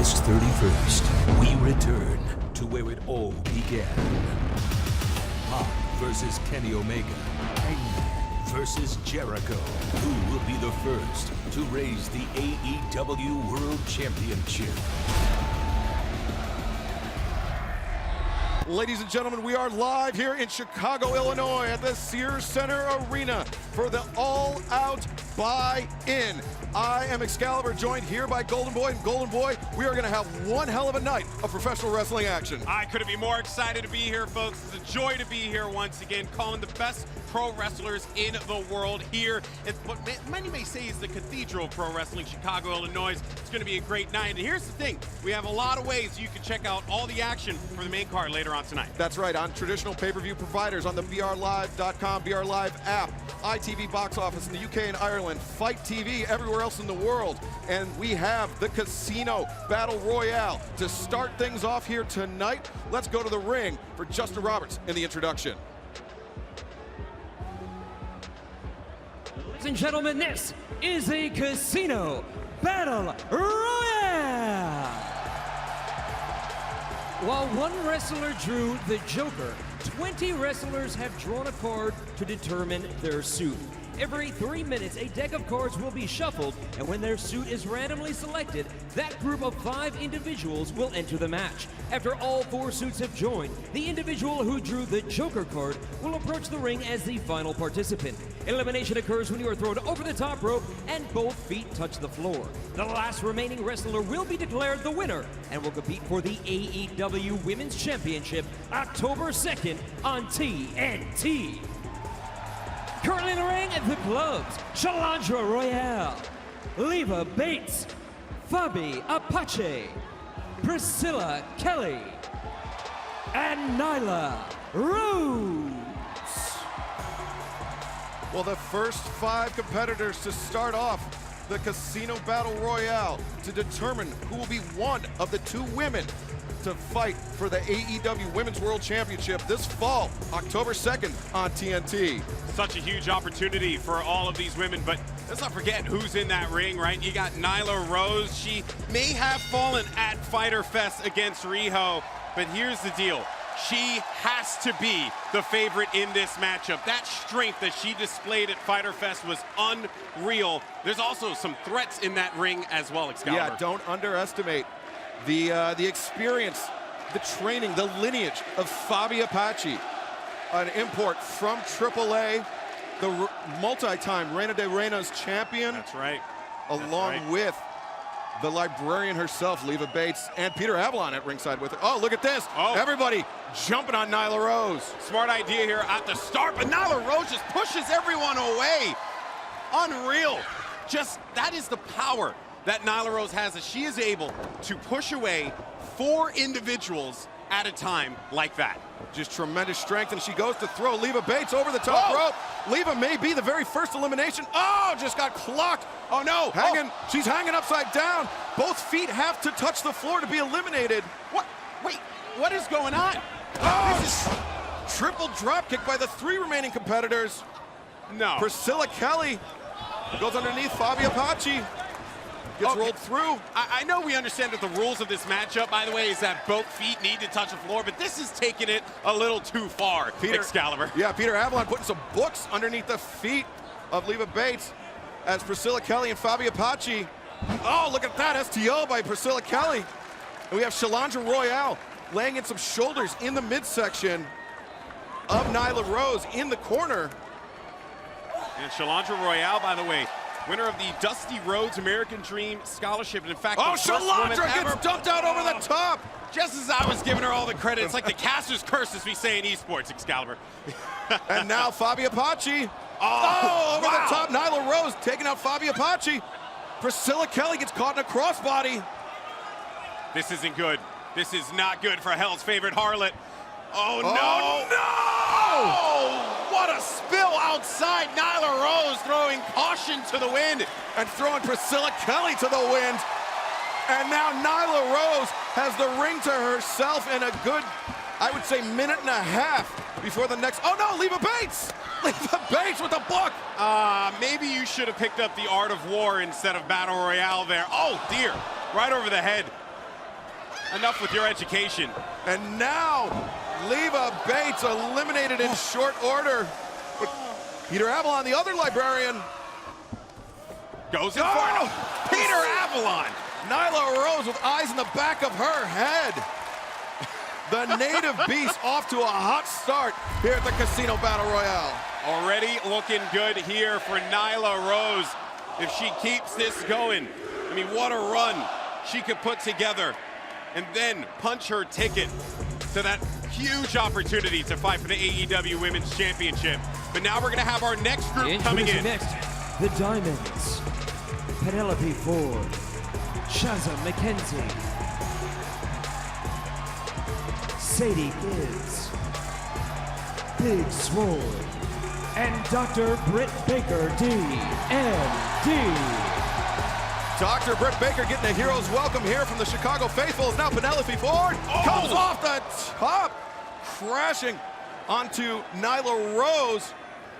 August 31st, we return to where it all began. Pac versus Kenny Omega. Hangman versus Jericho. Who will be the first to raise the AEW World Championship? Ladies and gentlemen, we are live here in Chicago, Illinois at the Sears Center Arena for the All-Out Buy-In. I am Excalibur, joined here by Golden Boy. And Golden Boy, we are going to have one hell of a night of professional wrestling action. I couldn't be more excited to be here, folks. It's a joy to be here once again, calling the best pro wrestlers in the world here. It's what many may say is the cathedral of pro wrestling, Chicago, Illinois. It's going to be a great night. And here's the thing. We have a lot of ways you can check out all the action for the main card later on tonight. That's right, on traditional pay-per-view providers, on the brlive.com, BR Live app, ITV box office in the UK and Ireland, Fight TV everywhere else in the world. And we have the Casino Battle Royale to start things off here tonight. Let's go to the ring for Justin Roberts in the introduction. Ladies and gentlemen, this is a Casino Battle Royale! While one wrestler drew the Joker, 20 wrestlers have drawn a card to determine their suit. Every 3 minutes, a deck of cards will be shuffled, and when their suit is randomly selected, that group of 5 individuals will enter the match. After all 4 suits have joined, the individual who drew the Joker card will approach the ring as the final participant. Elimination occurs when you are thrown over the top rope and both feet touch the floor. The last remaining wrestler will be declared the winner and will compete for the AEW Women's Championship October 2nd on TNT. Currently in the ring at the gloves, Shalandra Royale, Leva Bates, Fabi Apache, Priscilla Kelly, and Nyla Rose. Well, the first 5 competitors to start off the Casino Battle Royale to determine who will be one of the 2 women to fight for the AEW Women's World Championship this fall, October 2nd on TNT. Such a huge opportunity for all of these women, but let's not forget who's in that ring, right? You got Nyla Rose. She may have fallen at Fyter Fest against Riho, but here's the deal. She has to be the favorite in this matchup. That strength that she displayed at Fyter Fest was unreal. There's also some threats in that ring as well, Excalibur. Yeah, don't underestimate the experience, the training, the lineage of Fabi Apache, an import from AAA, the multi-time Reina de Reinas champion. That's right. Along with the librarian herself, Leva Bates, and Peter Avalon at ringside with her. Oh, look at this. Oh. Everybody jumping on Nyla Rose. Smart idea here at the start, but Nyla Rose just pushes everyone away. Unreal. Just, that is the power that Nyla Rose has, that she is able to push away 4 individuals at a time like that. Just tremendous strength, and she goes to throw Leva Bates over the top rope. Leva may be the very first elimination. Oh, just got clocked. Oh no, She's hanging upside down. Both feet have to touch the floor to be eliminated. What? Wait, what is going on? Oh, this is triple drop kick by the 3 remaining competitors. No. Priscilla Kelly goes underneath Fabi Apache. Gets rolled through. I know we understand that the rules of this matchup, by the way, is that both feet need to touch the floor, but this is taking it a little too far, Excalibur. Yeah, Peter Avalon putting some books underneath the feet of Leva Bates as Priscilla Kelly and Fabi Apache. Oh, look at that, STO by Priscilla Kelly. And we have Shalandra Royale laying in some shoulders in the midsection of Nyla Rose in the corner. And Shalandra Royale, by the way, winner of the Dusty Rhodes American Dream Scholarship. And in fact, Shalandra gets dumped out over the top. Just as I was giving her all the credit. It's like the caster's curse, as we say in esports, Excalibur. And now Fabi Apache. Over the top. Nyla Rose taking out Fabi Apache. Priscilla Kelly gets caught in a crossbody. This isn't good. This is not good for Hell's favorite harlot. Oh, no! Oh, what a spill outside. Nyla Rose throwing caution to the wind. And throwing Priscilla Kelly to the wind. And now Nyla Rose has the ring to herself in a good, I would say, minute and a half before the next. Oh no, Leva Bates! Leva Bates with the book! Maybe you should have picked up the Art of War instead of Battle Royale there. Oh dear, right over the head. enough with your education. And now, Leva Bates eliminated in short order. But Peter Avalon, the other librarian, goes in for it. Peter Avalon. Nyla Rose with eyes in the back of her head. The native beast off to a hot start here at the Casino Battle Royale. Already looking good here for Nyla Rose. If she keeps this going, I mean, what a run she could put together and then punch her ticket to that huge opportunity to fight for the AEW Women's Championship. But now we're going to have our next group coming in. Next, the Diamonds. Penelope Ford, Shazza McKenzie, Sadie Gibbs, Big Swole, and Dr. Britt Baker, DMD. Dr. Britt Baker getting a hero's welcome here from the Chicago faithful. Is now Penelope Ford. Comes off the top, crashing onto Nyla Rose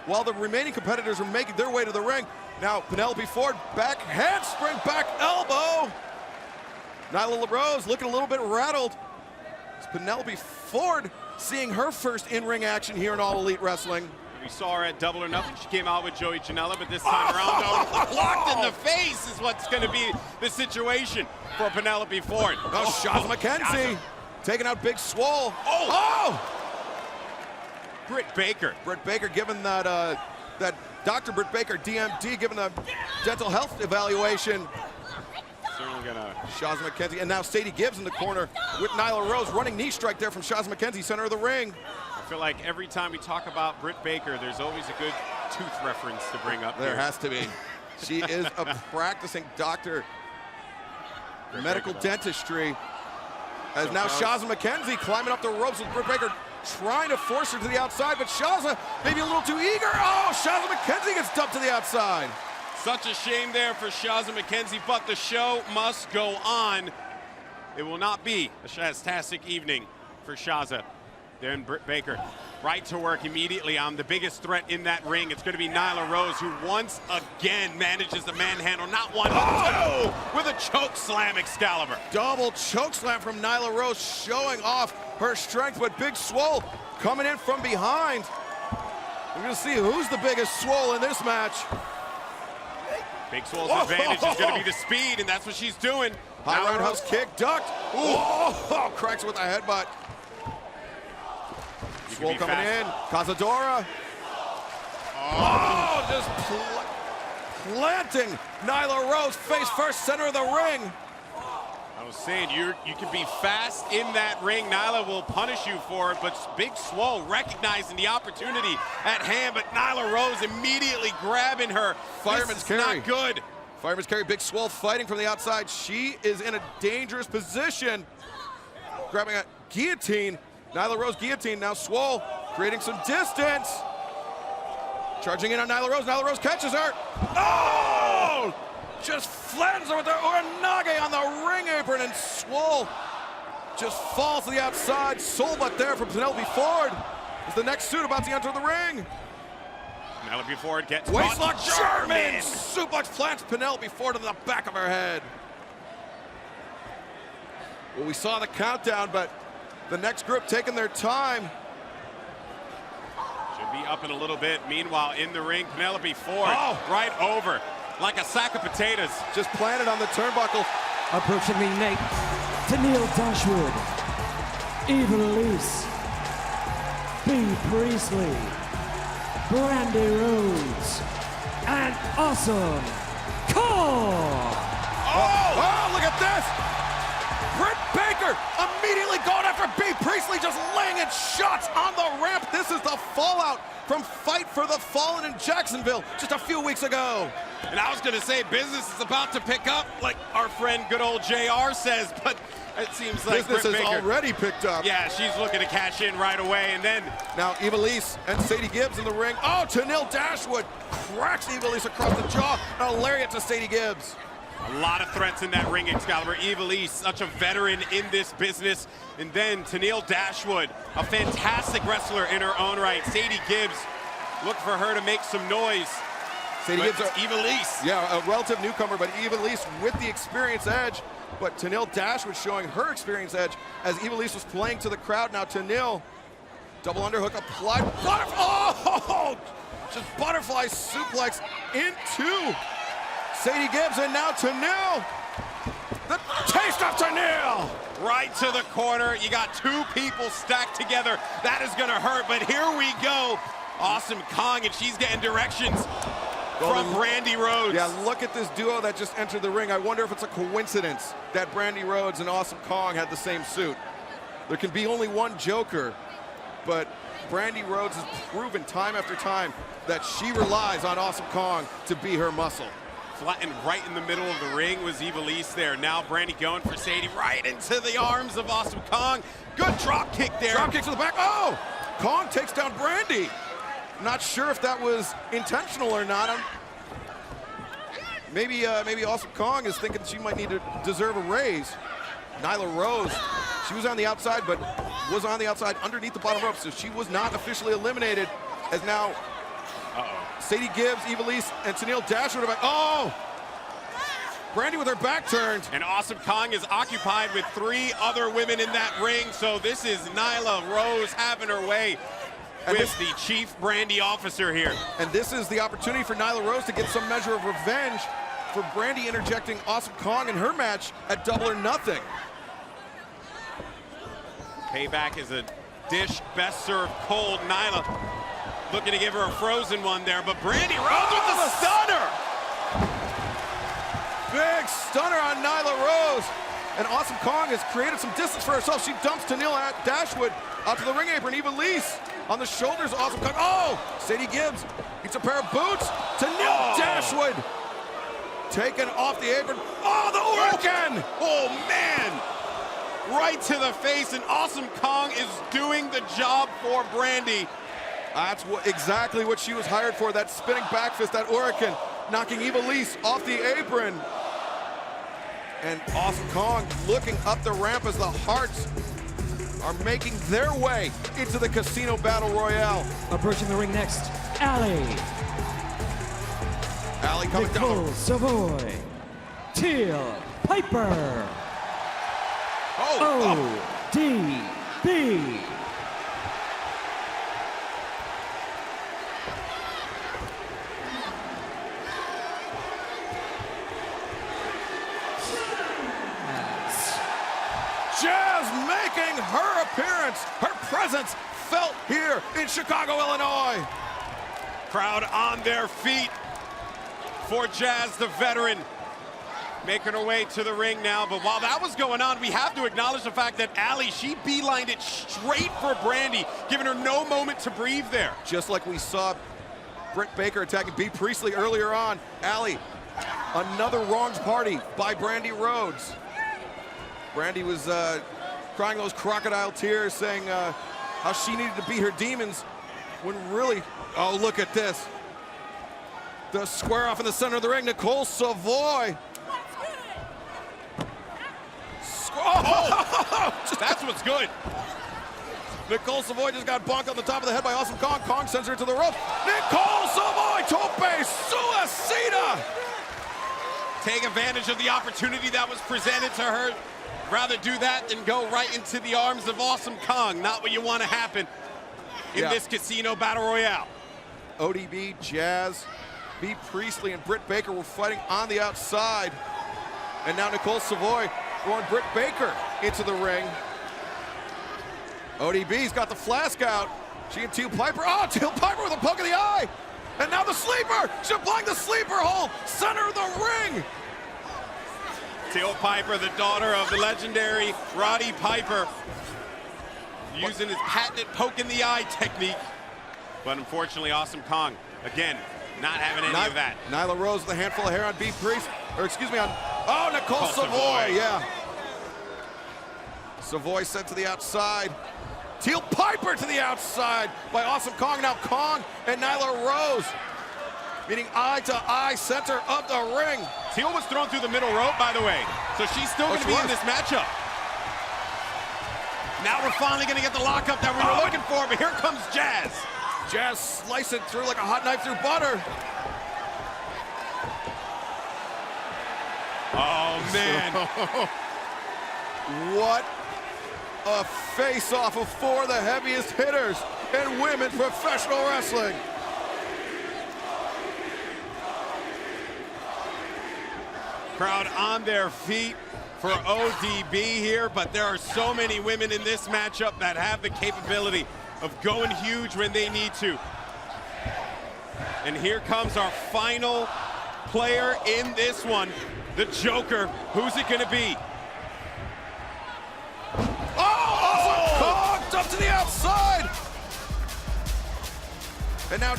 while the remaining competitors are making their way to the ring. Now Penelope Ford, back handspring, back elbow. Nyla Rose looking a little bit rattled. It's Penelope Ford seeing her first in-ring action here in All Elite Wrestling. We saw her at Double or Nothing. She came out with Joey Janela, but this time around, no, locked in the face is what's going to be the situation for Penelope Ford. Oh, Shazza McKenzie taking out Big Swole. Britt Baker. Britt Baker giving that Dr. Britt Baker, DMD, giving the dental health evaluation. Certainly gonna. Shazza McKenzie, and now Sadie Gibbs in the corner with Nyla Rose. Running knee strike there from Shazza McKenzie, center of the ring. I feel like every time we talk about Britt Baker, there's always a good tooth reference to bring up. There has to be. She is a practicing doctor, medical dentistry. As now Shazza McKenzie climbing up the ropes with Britt Baker, trying to force her to the outside, but Shazza maybe a little too eager. Oh, Shazza McKenzie gets dumped to the outside. Such a shame there for Shazza McKenzie, but the show must go on. It will not be a fantastic evening for Shazza. Then Britt Baker, right to work immediately on the biggest threat in that ring. It's going to be Nyla Rose, who once again manages to manhandle not one, but two with a choke slam Excalibur. Double choke slam from Nyla Rose, showing off her strength, but Big Swole coming in from behind. We're going to see who's the biggest Swole in this match. Big Swole's advantage is going to be the speed, and that's what she's doing. High roundhouse kick, ducked. Cracks with a headbutt. Swole coming in, Cazadora. Just planting Nyla Rose face first, center of the ring. I was saying, you can be fast in that ring. Nyla will punish you for it, but Big Swole recognizing the opportunity at hand, but Nyla Rose immediately grabbing her. Fireman's carry. Not good. Fireman's carry, Big Swole fighting from the outside. She is in a dangerous position. Grabbing a guillotine. Nyla Rose guillotine, now Swole creating some distance. Charging in on Nyla Rose. Nyla Rose catches her. Oh! Just flattens her with her Uranage on the ring apron, and Swole just falls to the outside. Soul butt there from Penelope Ford. Is the next suit about to enter the ring? Penelope Ford gets waistlock German suplex plants Penelope Ford in the back of her head. Well, we saw the countdown, but the next group taking their time. Should be up in a little bit. Meanwhile, in the ring, Penelope Ford right over like a sack of potatoes. Just planted on the turnbuckle. Approaching the Nate, Tenille Dashwood, Eva Elise, B. Priestley, Brandi Rhodes, and Awesome Kong. Oh, look at this! Britt Baker immediately going after B. Priestley, just laying in shots on the ramp. This is the fallout from Fight for the Fallen in Jacksonville just a few weeks ago. And I was going to say business is about to pick up, like our friend good old JR says, but it seems like business Britt has Baker already picked up. Yeah, she's looking to cash in right away, and then now Eva Elise and Sadie Gibbs in the ring. Oh, Tenille Dashwood cracks Eva Elise across the jaw. A lariat to Sadie Gibbs. A lot of threats in that ring, Excalibur. Eva Elise, such a veteran in this business. And then Tenille Dashwood, a fantastic wrestler in her own right. Sadie Gibbs, look for her to make some noise. Sadie Gibbs, Ivelisse. Yeah, a relative newcomer, but Ivelisse with the experience edge. But Tenille Dashwood showing her experience edge as Ivelisse was playing to the crowd. Now Tenille, double underhook applied. Oh! Just butterfly suplex into Sadie Gibbs, and now Tenille. The taste of Tenille. Right to the corner. You got two people stacked together. That is going to hurt, but here we go. Awesome Kong, and she's getting directions from Brandi Rhodes. Yeah, look at this duo that just entered the ring. I wonder if it's a coincidence that Brandi Rhodes and Awesome Kong had the same suit. There can be only one Joker, but Brandi Rhodes has proven time after time that she relies on Awesome Kong to be her muscle. Flattened right in the middle of the ring was Ivelisse there. Now Brandi going for Sadie right into the arms of Awesome Kong. Good drop kick there. Drop kick to the back. Oh! Kong takes down Brandi. Not sure if that was intentional or not. Maybe Awesome Kong is thinking she might need to deserve a raise. Nyla Rose, she was on the outside, but was on the outside underneath the bottom rope, so she was not officially eliminated. As now, Sadie Gibbs, Ivelisse, and Tenille Dashwood are back. Oh! Brandi with her back turned. And Awesome Kong is occupied with three other women in that ring, so this is Nyla Rose having her way with the chief Brandi officer here. And this is the opportunity for Nyla Rose to get some measure of revenge for Brandi interjecting Awesome Kong in her match at Double or Nothing. Payback is a dish best served cold. Nyla looking to give her a frozen one there, but Brandi Rhodes with the stunner! Big stunner on Nyla Rose. And Awesome Kong has created some distance for herself. She dumps Tenille Dashwood out to the ring apron. Ivelisse on the shoulders of Awesome Kong. Oh! Sadie Gibbs gets a pair of boots. Tenille Dashwood taken off the apron. Oh, the Hurricane! Oh, man! Right to the face, and Awesome Kong is doing the job for Brandi. That's exactly what she was hired for, that spinning back fist, that Hurricane, knocking Ivelisse off the apron. And Awesome Kong looking up the ramp as the Hearts are making their way into the Casino Battle Royale. Approaching the ring next, Allie. Allie coming Nicole down. Savoy. Teal Piper. ODB. Jazz making her appearance, her presence felt here in Chicago, Illinois. Crowd on their feet for Jazz, the veteran, making her way to the ring now. But while that was going on, we have to acknowledge the fact that Allie, she beelined it straight for Brandi, giving her no moment to breathe there. Just like we saw Britt Baker attacking B. Priestley earlier on, Allie, another wronged party by Brandi Rhodes. Brandi was crying those crocodile tears, saying how she needed to beat her demons, when really, oh, look at this. The square off in the center of the ring, Nicole Savoy. That's what's good. Nicole Savoy just got bonked on the top of the head by Awesome Kong. Kong sends her to the rope. Nicole Savoy, tope suicida. Take advantage of the opportunity that was presented to her. Rather do that than go right into the arms of Awesome Kong. Not what you want to happen in this Casino Battle Royale. ODB, Jazz, B. Priestley, and Britt Baker were fighting on the outside. And now Nicole Savoy throwing Britt Baker into the ring. ODB's got the flask out. She and Teal Piper. Oh, Teal Piper with a poke of the eye. And now the sleeper. She's applying the sleeper hold. Center of the ring. Teal Piper, the daughter of the legendary Roddy Piper, using his patented poke in the eye technique. But unfortunately, Awesome Kong, again, not having any of that. Nyla Rose with a handful of hair on B. Priest, or excuse me, on, oh, Nicole Savoy, yeah. Savoy sent to the outside. Teal Piper to the outside by Awesome Kong. Now Kong and Nyla Rose meeting eye to eye, center of the ring. Teal was thrown through the middle rope, by the way, so she's still going to be in this matchup. Now we're finally going to get the lockup that we were looking for, but here comes Jazz. Jazz slice it through like a hot knife through butter. Oh, man. What a face-off of 4 of the heaviest hitters in women's professional wrestling. Crowd on their feet for ODB here, but there are so many women in this matchup that have the capability of going huge when they need to. And here comes our final player in this one, the Joker. Who's it gonna be? Oh, up to the outside. And now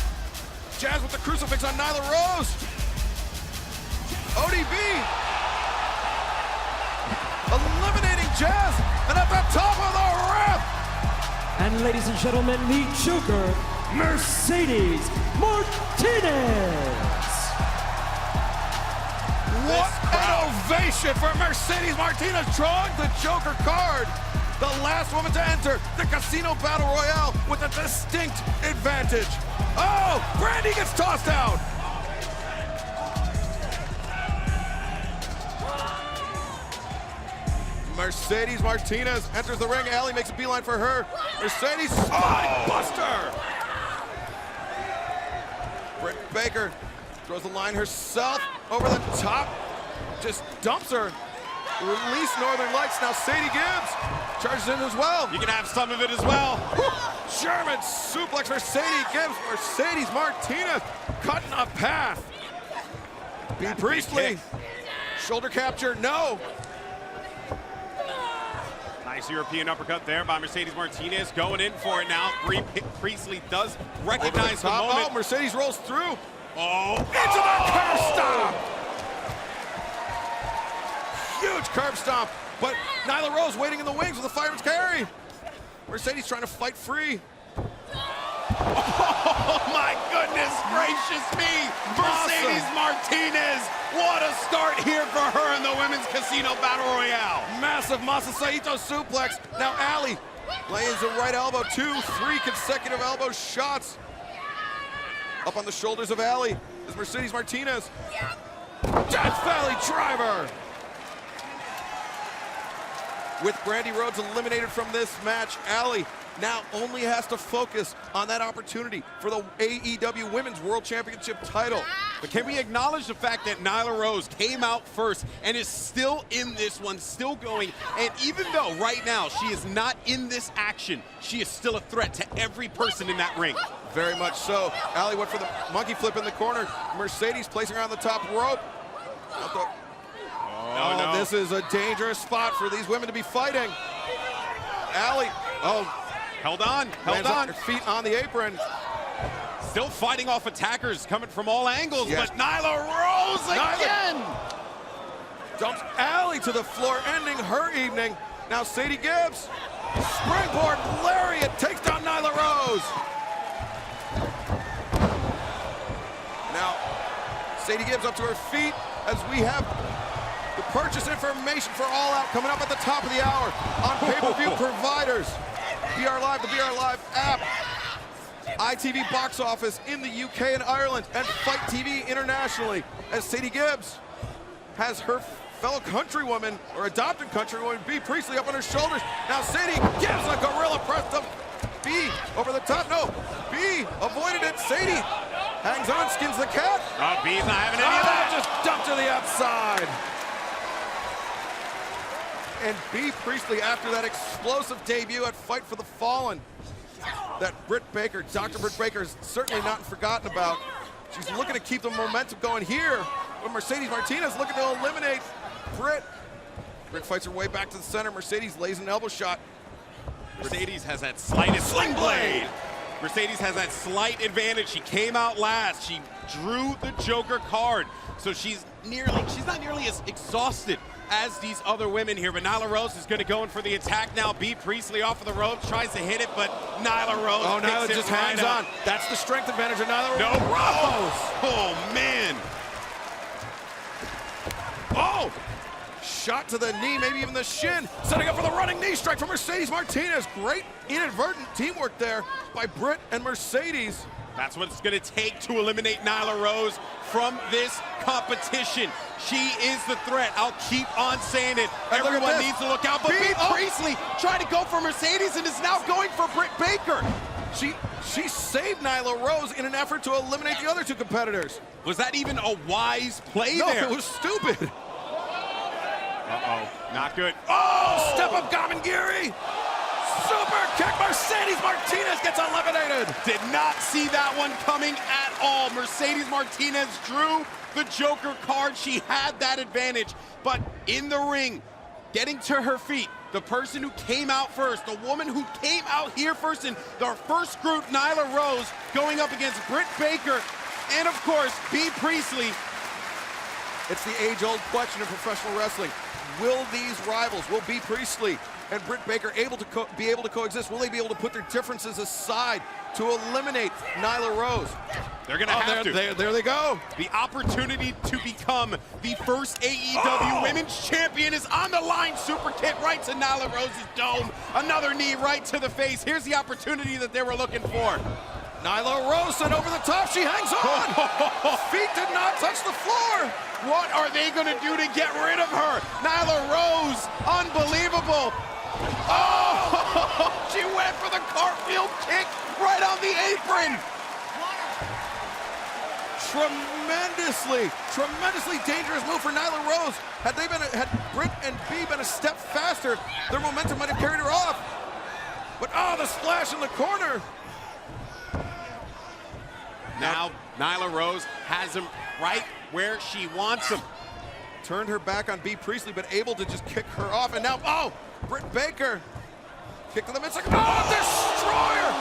Jazz with the crucifix on Nyla Rose. ODB eliminating Jazz, and at the top of the ramp. And ladies and gentlemen, the Joker, Mercedes Martinez. What an ovation for Mercedes Martinez, drawing the Joker card. The last woman to enter the Casino Battle Royale with a distinct advantage. Oh, Brandi gets tossed out. Mercedes Martinez enters the ring. Allie makes a beeline for her. Mercedes, spine buster. Britt Baker throws the line herself over the top. Just dumps her. Release Northern Lights. Now Sadie Gibbs charges in as well. You can have some of it as well. German suplex for Sadie Gibbs. Mercedes Martinez cutting a path. B. Priestley. Shoulder capture, no. Nice European uppercut there by Mercedes Martinez, going in for it now. Priestley does recognize the moment. Oh, Mercedes rolls through. Oh, Into the curb stomp. Huge curb stomp, but Nyla Rose waiting in the wings with a fireman's carry. Mercedes trying to fight free. Oh my goodness gracious me! Mercedes Martinez, what a start here for her in the Women's Casino Battle Royale. Massive Masa Saito suplex. Now Allie lays a right elbow, 2-3 consecutive elbow shots. Up on the shoulders of Allie is Mercedes Martinez. Death Valley driver. With Brandi Rhodes eliminated from this match, Allie now only has to focus on that opportunity for the AEW Women's World Championship title. But can we acknowledge the fact that Nyla Rose came out first and is still in this one, still going, and even though right now she is not in this action, she is still a threat to every person in that ring. Very much so. Allie went for the monkey flip in the corner. Mercedes placing her on the top rope. Oh, no. This is a dangerous spot for these women to be fighting. Allie, held on. her feet on the apron. Still fighting off attackers coming from all angles, Yes. but Nyla Rose again. Dumps Allie to the floor, ending her evening. Now Sadie Gibbs, springboard lariat, takes down Nyla Rose. Now, Sadie Gibbs up to her feet as we have the purchase information for All Out coming up at the top of the hour on pay-per-view providers. BR Live, the BR Live app, ITV box office in the UK and Ireland, and Fight TV internationally, as Sadie Gibbs has her fellow countrywoman, or adopted countrywoman, B. Priestley up on her shoulders. Now Sadie Gibbs a gorilla press to B over the top. No, B avoided it. Sadie hangs on, skins the cat. Oh, B's not having any of that. Just dumped to the outside. And B. Priestley, after that explosive debut at Fight for the Fallen, that Britt Baker, Dr. Britt Baker, is certainly not forgotten about. She's looking to keep the momentum going here, but Mercedes Martinez looking to eliminate Britt. Britt fights her way back to the center. Mercedes lays an elbow shot. Mercedes has that slightest sling blade. Mercedes has that slight advantage. She came out last. She drew the Joker card. So she's not nearly as exhausted as these other women here, but Nyla Rose is going to go in for the attack now. B. Priestley off of the ropes, tries to hit it, but Nyla Rose Nyla picks just it right hangs up. on. That's the strength advantage of Nyla No, Rose. Oh, man. Oh! Shot to the knee, maybe even the shin. Setting up for the running knee strike from Mercedes Martinez. Great inadvertent teamwork there by Britt and Mercedes. That's what it's going to take to eliminate Nyla Rose from this competition. She is the threat. I'll keep on saying it. And everyone needs to look out. But Bea Oh. Priestley trying to go for Mercedes and is now going for Britt Baker. She saved Nyla Rose in an effort to eliminate the other two competitors. Was that even a wise play No, there? it was stupid. Uh-oh, not good. Oh, step up Gamangiri. Super kick. Mercedes Martinez gets eliminated. Did not see that one coming at all. Mercedes Martinez drew the Joker card. She had that advantage, but in the ring, getting to her feet, the person who came out first, the woman who came out here first in the first group, Nyla Rose, going up against Britt Baker, and of course, Bea Priestley. It's the age-old question in professional wrestling. Will these rivals, will Bea Priestley and Britt Baker be able to coexist? Will they be able to put their differences aside to eliminate Nyla Rose? They're going to have to. There they go. The opportunity to become the first AEW Women's Champion is on the line. Super kick right to Nyla Rose's dome. Another knee right to the face. Here's the opportunity that they were looking for. Nyla Rose sent over the top. She hangs on. Feet did not touch the floor. What are they going to do to get rid of her? Nyla Rose, unbelievable. Oh, she went for the cartwheel kick right on the apron. Tremendously dangerous move for Nyla Rose. Had Britt and Bea been a step faster, their momentum might have carried her off. But the splash in the corner. Now Nyla Rose has him right where she wants him. Turned her back on Bea Priestley, but able to just kick her off. And now, Britt Baker. Kick to the midsection. Destroyer!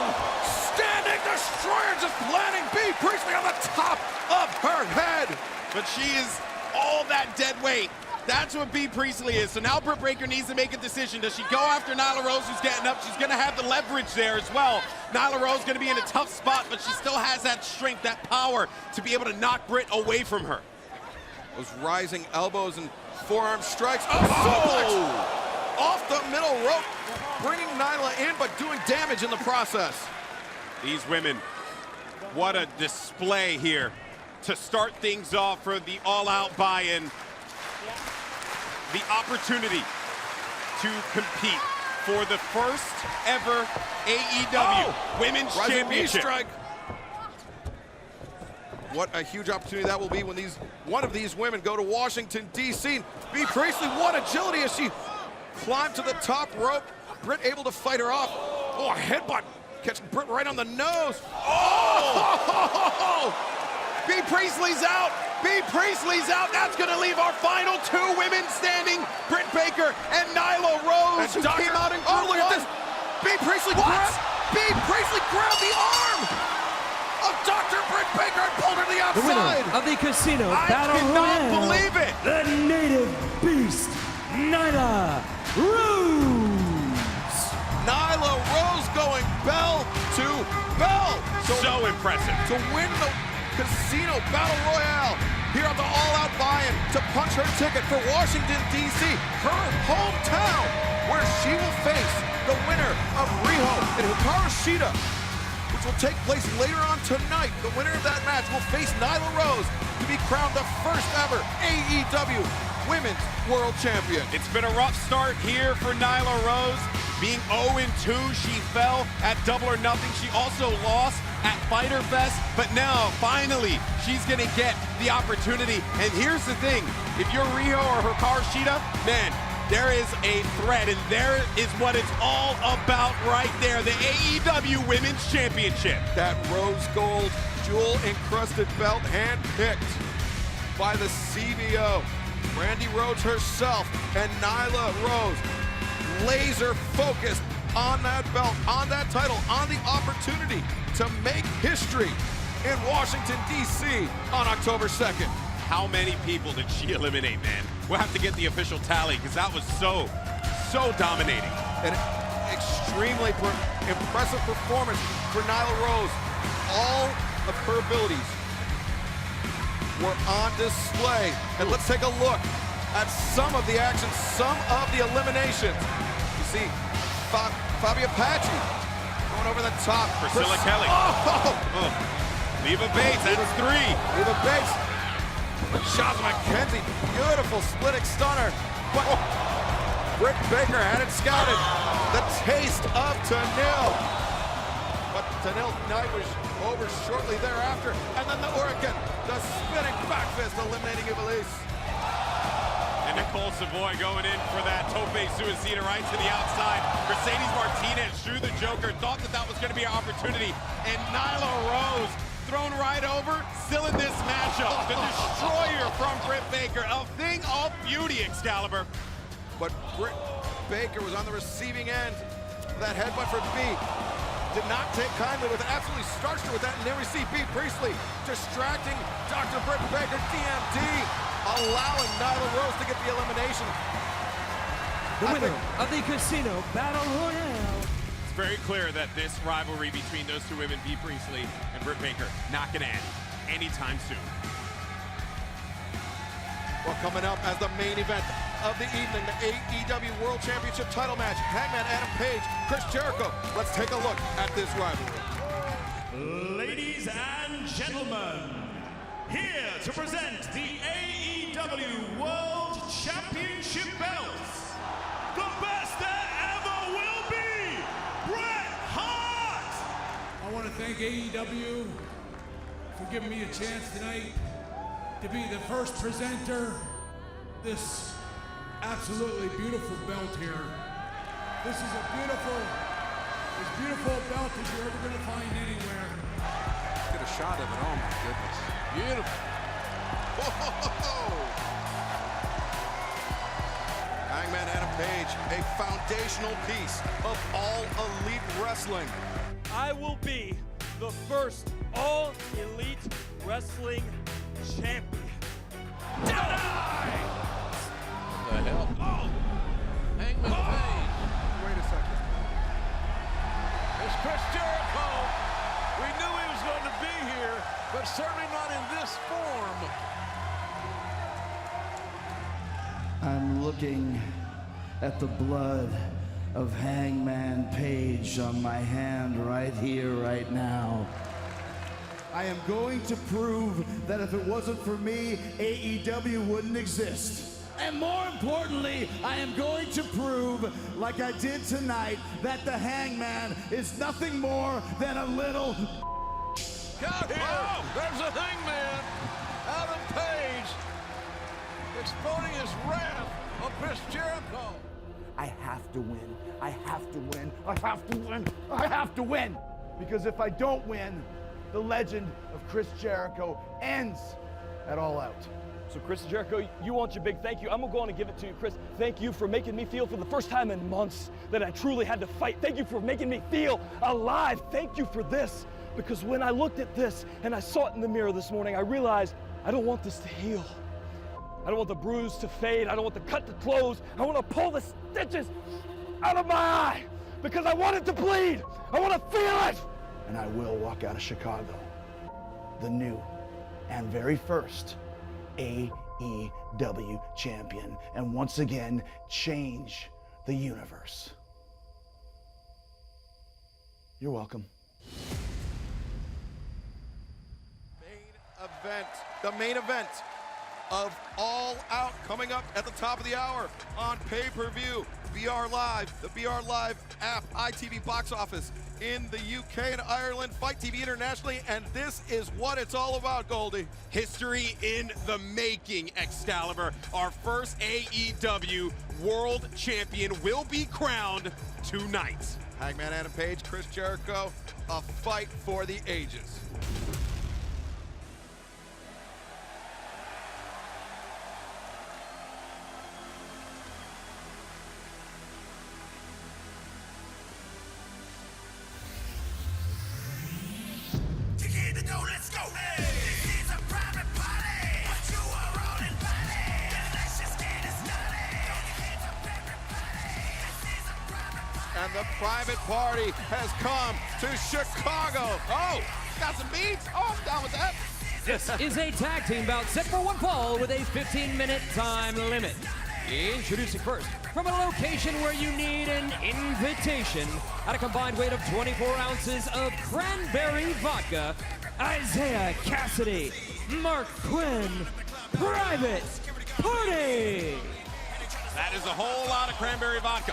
Standing destroyer just landing Bea Priestley on the top of her head. But she is all that dead weight. That's what Bea Priestley is. So now Britt Baker needs to make a decision. Does she go after Nyla Rose, who's getting up? She's going to have the leverage there as well. Nyla Rose going to be in a tough spot, but she still has that strength, that power to be able to knock Britt away from her. Those rising elbows and forearm strikes. Suplex! Off the middle rope, bringing Nyla in, but doing damage in the process. These women, what a display here to start things off for the all-out buy-in. The opportunity to compete for the first ever AEW Women's Championship. Strike. What a huge opportunity that will be when one of these women go to Washington, D.C. Bea Priestley, what agility as she climbed to the top rope. Britt able to fight her off. Oh, a headbutt. Catching Britt right on the nose. Oh! Bea Priestley's out. Bea Priestley's out. That's going to leave our final two women standing. Britt Baker and Nyla Rose, who came out in group look at this. Bea Priestley grabbed the arm of Dr. Britt Baker and pulled her to the The outside. winner of the Casino I Battle cannot Royale, believe it. the native beast, Nyla Rose. Nyla Rose going bell to bell. So impressive. To win the Casino Battle Royale here at the All Out Buy-In, to punch her ticket for Washington, D.C., her hometown, where she will face the winner of Riho and Hikaru Shida, which will take place later on tonight. The winner of that match will face Nyla Rose to be crowned the first ever AEW Women's World Champion. It's been a rough start here for Nyla Rose. Being 0-2, she fell at Double or Nothing. She also lost at Fyter Fest, but now, finally, she's gonna get the opportunity. And here's the thing, if you're Riho or Hikaru Shida, man, there is a threat, and there is what it's all about right there, the AEW Women's Championship. That rose gold, jewel-encrusted belt, hand-picked by the CBO. Brandi Rhodes herself and Nyla Rose, laser focused on that belt, on that title, on the opportunity to make history in Washington, D.C. on October 2nd. How many people did she eliminate, man? We'll have to get the official tally because that was so dominating. An extremely impressive performance for Nyla Rose. All of her abilities were on display. And let's take a look at some of the action, some of the eliminations. You see Fabi Apache going over the top. Priscilla Kelly. Oh! Leave a base, that's 3. Leave a base. Shot McKenzie, beautiful splitting stunner. But Britt Baker had it scouted. The taste of Tenille. But Tenille's night was over shortly thereafter. And then the Hurricane, the spinning back fist, eliminating Iblis. And Nicole Savoy going in for that tope suicida right to the outside. Mercedes Martinez drew the Joker, thought that that was going to be an opportunity. And Nyla Rose thrown right over, still in this matchup. The destroyer from Britt Baker, a thing of beauty, Excalibur. But Britt Baker was on the receiving end of that headbutt for B. Did not take kindly with it, absolutely starched her with that, and then we see B. Priestley distracting Dr. Britt Baker, DMD, allowing Nyla Rose to get the elimination. The winner of the Casino Battle Royale. It's very clear that this rivalry between those two women, B. Priestley and Britt Baker, not going to end anytime soon. Well, coming up as the main event of the evening, the AEW World Championship title match, Hangman Adam Page, Chris Jericho. Let's take a look at this rivalry. Ladies and gentlemen, here to present the AEW World Championship belts, the best that ever will be, Bret Hart! I want to thank AEW for giving me a chance tonight to be the first presenter. This absolutely beautiful belt here. This is as beautiful belt as you're ever going to find anywhere. Get a shot of it. Oh my goodness. Beautiful. Whoa. Hangman Adam Page, a foundational piece of all elite wrestling. I will be the first all elite wrestling champion. Die! What the hell? Oh! Hangman Page. Wait a second. It's Chris Jericho. We knew he was going to be here, but certainly not in this form. I'm looking at the blood of Hangman Page on my hand right here, right now. I am going to prove that if it wasn't for me, AEW wouldn't exist. And more importantly, I am going to prove, like I did tonight, that the Hangman is nothing more than a little Got here! Oh, there's a Hangman! Adam Page! Exploding his wrath on Chris Jericho! I have to win. I have to win. I have to win. I have to win. Because if I don't win, the legend of Chris Jericho ends at All Out. So Chris Jericho, you want your big thank you. I'm gonna go on and give it to you, Chris. Thank you for making me feel for the first time in months that I truly had to fight. Thank you for making me feel alive. Thank you for this. Because when I looked at this and I saw it in the mirror this morning, I realized I don't want this to heal. I don't want the bruise to fade. I don't want the cut to close. I want to pull the stitches out of my eye because I want it to bleed. I want to feel it. And I will walk out of Chicago, the new and very first AEW champion, and once again change the universe. You're welcome. The main event of All Out coming up at the top of the hour on pay-per-view, BR Live, the BR Live app, ITV box office in the UK and Ireland, Fight TV internationally, and this is what it's all about, Goldie. History in the making, Excalibur. Our first AEW World Champion will be crowned tonight. Hangman Adam Page, Chris Jericho, a fight for the ages. Let's go! Hey! This is a private party! But you are all invited! Let's just get it started! This is a private party! And the private party has come to Chicago. Oh, got some beats? Oh, I'm down with that. This is a tag team bout set for one fall with a 15-minute time limit. Introducing first, from a location where you need an invitation, at a combined weight of 24 ounces of cranberry vodka, Isaiah Cassidy, Mark Quinn, Private Party! That is a whole lot of cranberry vodka.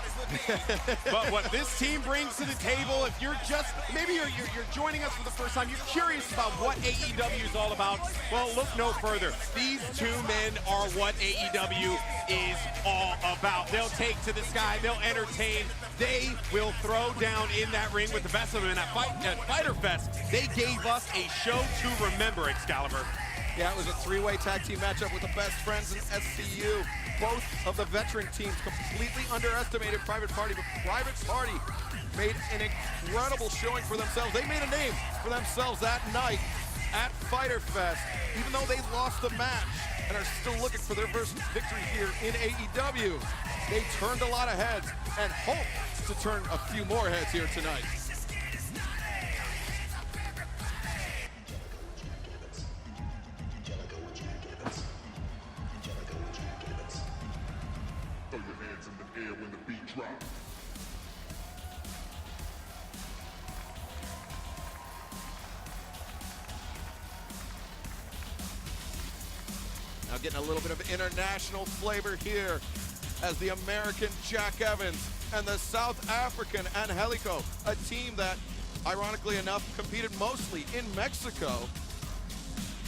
But what this team brings to the table, if you're just, maybe you're joining us for the first time, you're curious about what AEW is all about, well, look no further. These two men are what AEW is all about. They'll take to the sky, they'll entertain, they will throw down in that ring with the best of them. And at Fyter Fest, they gave us a show to remember, Excalibur. Yeah, it was a three-way tag team matchup with the best friends in SCU. Both of the veteran teams completely underestimated Private Party, but Private Party made an incredible showing for themselves. They made a name for themselves that night at Fyter Fest, even though they lost the match and are still looking for their first victory here in AEW. They turned a lot of heads and hope to turn a few more heads here tonight. Now getting a little bit of international flavor here as the American Jack Evans and the South African Angelico, a team that, ironically enough, competed mostly in Mexico,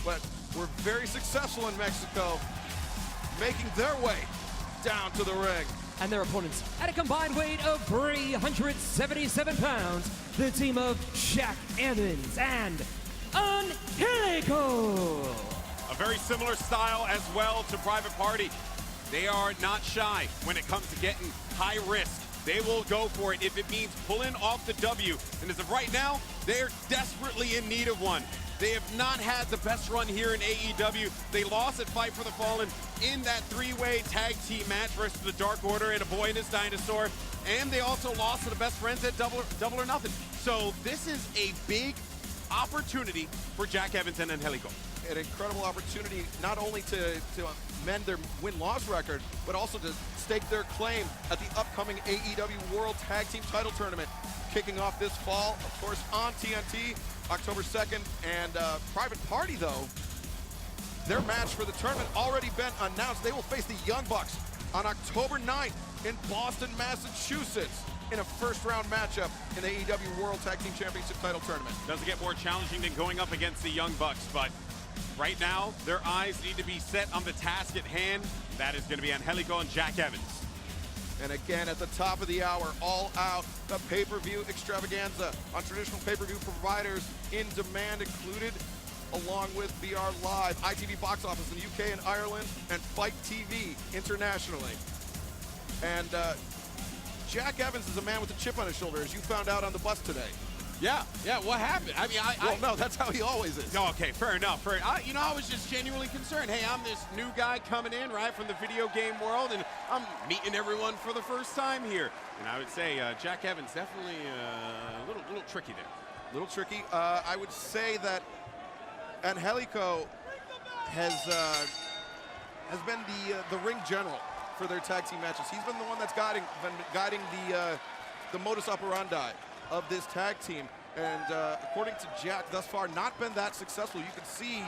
but were very successful in Mexico, making their way down to the ring. And their opponents, at a combined weight of 377 pounds, the team of Jack Evans and Angelico. A very similar style as well to Private Party. They are not shy when it comes to getting high risk. They will go for it if it means pulling off the W. And as of right now, they're desperately in need of one. They have not had the best run here in AEW. They lost at Fight for the Fallen in that three-way tag team match versus the Dark Order and a boy and his dinosaur. And they also lost to the best friends at Double or Nothing. So this is a big opportunity for Jack Evans and Angelico. An incredible opportunity not only to mend their win-loss record, but also to stake their claim at the upcoming AEW World Tag Team Title Tournament, kicking off this fall, of course, on TNT, October 2nd. And Private Party, though, their match for the tournament already been announced. They will face the Young Bucks on October 9th in Boston, Massachusetts, in a first-round matchup in the AEW World Tag Team Championship Title Tournament. Doesn't get more challenging than going up against the Young Bucks, but right now, their eyes need to be set on the task at hand. That is going to be Angelico and Jack Evans. And again, at the top of the hour, All Out, the pay-per-view extravaganza on traditional pay-per-view providers in demand included, along with BR Live, ITV Box Office in the UK and Ireland, and Fight TV internationally. And Jack Evans is a man with a chip on his shoulder, as you found out on the bus today. Yeah, what happened? I mean, well, no, that's how he always is. No, okay, fair enough. I was just genuinely concerned. Hey, I'm this new guy coming in, right, from the video game world, and I'm meeting everyone for the first time here. And I would say Jack Evans definitely a little tricky there. A little tricky. I would say that Angelico has been the ring general for their tag team matches. He's been the one that's guiding the modus operandi of this tag team, and according to Jack, thus far not been that successful. You can see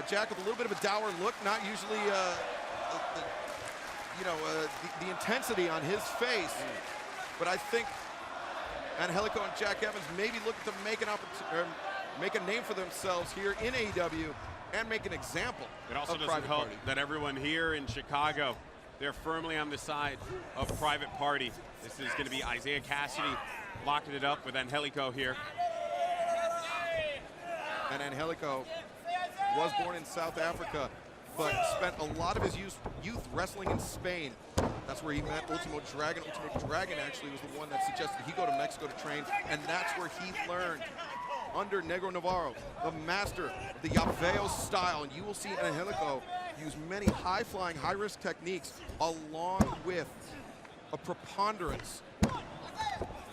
Jack with a little bit of a dour look, not usually the intensity on his face, but I think Angelico and Jack Evans maybe look to make a name for themselves here in AEW and make an example. It also of doesn't Private help Party. that everyone here in Chicago, they're firmly on the side of Private Party. This is going to be Isaiah Cassidy locking it up with Angelico here. And Angelico was born in South Africa, but spent a lot of his youth wrestling in Spain. That's where he met Ultimo Dragon. Ultimo Dragon actually was the one that suggested he go to Mexico to train, and that's where he learned under Negro Navarro, the master of the Yapveo style. And you will see Angelico use many high-flying, high-risk techniques along with a preponderance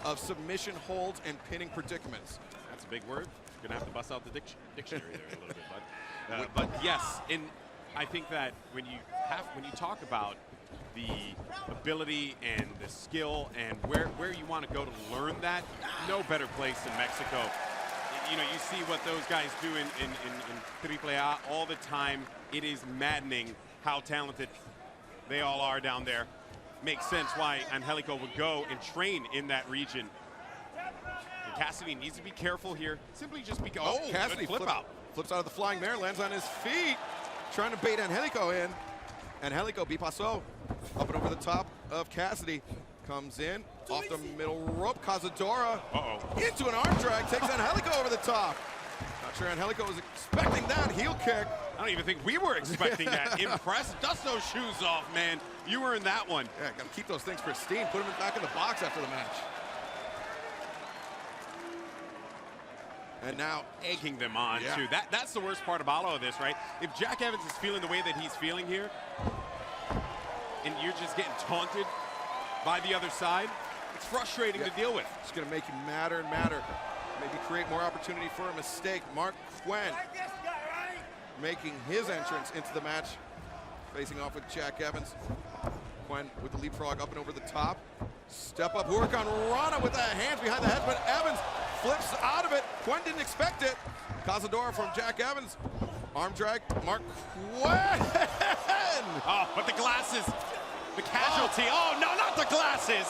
of submission holds and pinning predicaments. That's a big word. You're going to have to bust out the dictionary there a little bit, bud. But yes, I think that when you talk about the ability and the skill and where you want to go to learn that, no better place than Mexico. You know, you see what those guys do in AAA all the time. It is maddening how talented they all are down there. Makes sense why Angelico would go and train in that region. And Cassidy needs to be careful here. Simply just because. Oh, Cassidy flips out of the flying mare, lands on his feet, trying to bait Angelico in. Angelico, bipaso, up and over the top of Cassidy. Comes in, off the middle rope, Cazadora into an arm drag, takes Angelico over the top. Not sure Angelico was expecting that heel kick. I don't even think we were expecting that. Impressive. Dust those shoes off, man. You were in that one. Yeah, got to keep those things pristine. Put them back in the box after the match. And now egging them on, too. That's the worst part about all of this, right? If Jack Evans is feeling the way that he's feeling here, and you're just getting taunted by the other side, it's frustrating to deal with. It's going to make you madder and madder. Maybe create more opportunity for a mistake. Mark Quinn making his entrance into the match, facing off with Jack Evans. Quinn with the leapfrog up and over the top. Step up work on Rana with the hands behind the head, but Evans flips out of it. Quinn didn't expect it. Cazadora from Jack Evans. Arm drag, Mark Quinn. Oh, but the glasses, the casualty. Oh, no, not the glasses.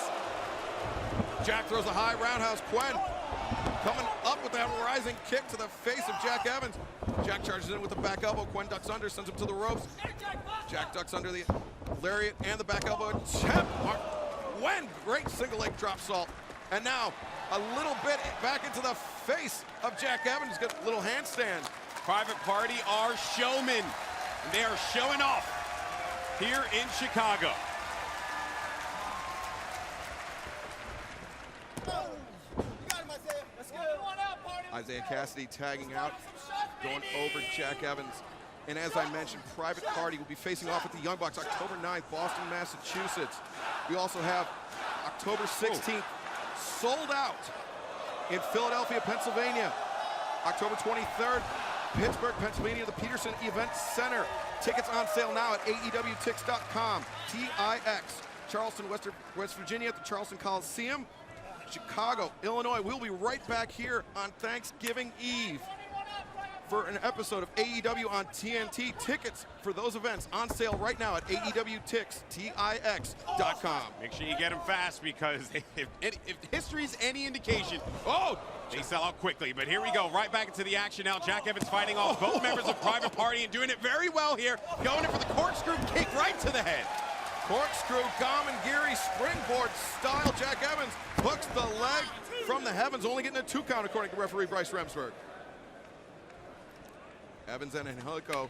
Jack throws a high roundhouse. Quinn coming up with that rising kick to the face of Jack Evans. Jack charges in with the back elbow. Quinn ducks under, sends him to the ropes. Jack ducks under the lariat and the back elbow attempt. Mark Quinn, great single leg drop salt. And now a little bit back into the face of Jack Evans. Got a little handstand. Private Party are showmen, and they are showing off here in Chicago. Isaiah Cassidy tagging out, going over Jack Evans. And as I mentioned, Private Party will be facing off with the Young Bucks October 9th, Boston, Massachusetts. We also have October 16th, sold out in Philadelphia, Pennsylvania. October 23rd, Pittsburgh, Pennsylvania, the Peterson Event Center. Tickets on sale now at AEWTix.com. TIX. Charleston, West Virginia at the Charleston Coliseum. Chicago, Illinois. We'll be right back here on Thanksgiving Eve for an episode of AEW on TNT. Tickets for those events on sale right now at AEWTix.com. Make sure you get them fast, because if history's any indication, they sell out quickly. But here we go, right back into the action now. Jack Evans fighting off both members of Private Party and doing it very well here. Going in for the corkscrew kick right to the head. Corkscrew, Gamangiri, springboard style. Jack Evans hooks the leg from the heavens, only getting a 2 count according to referee Bryce Remsburg. Evans and Angelico,